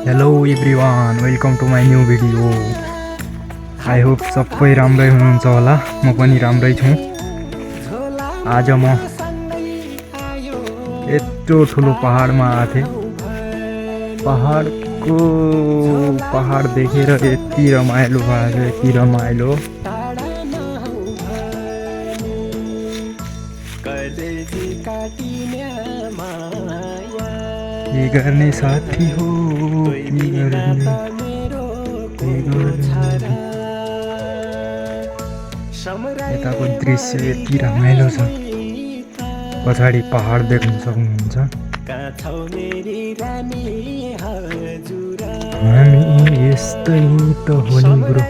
Hello everyone, welcome to my new video. I hope सबै राम्रै हुनुहुन्छ होला। म पनि राम्रै छु। आज म यत्रो ठुलो पहाडमा आएको थिएँ। पहाड देखेर यति रमाइलो भएको छ, यति रमाइलो। के गर्ने साथी हो, के गर्ने। यताको दृश्य यति रमाइलो छ। पछाडि पहाड देख्न सक्नुहुन्छ। हामी यस्तै त हो नि ब्रो।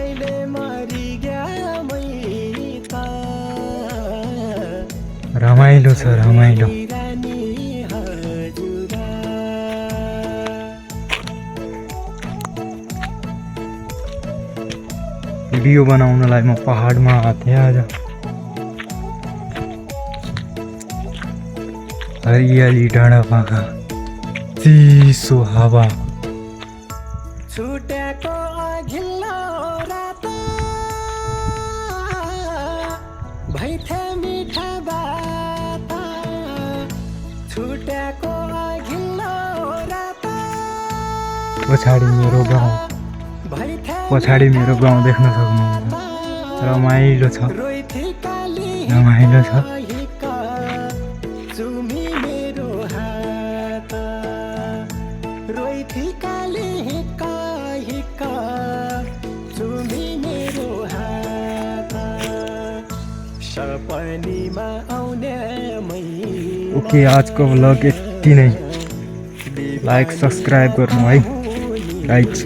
रमाइलो छ, रमाइलो। भिडियो बनाउनलाई म पहाडमा आएको थिएँ आज। हरियाली, डाँडा पाखा, चिसो हावा। छुट्याको अघिल्लो रात भैथे मिठा बात, छुट्याको अघिल्लो रात। पछाडि मेरो गाउँ, पछाडि मेरो गाउँ देख्न सक्नुहुन्छ। रमाइलो छ, रमाइलो छ। ओके, आजको भ्लग यति नै। लाइक सब्सक्राइब गर्नु है गाइज।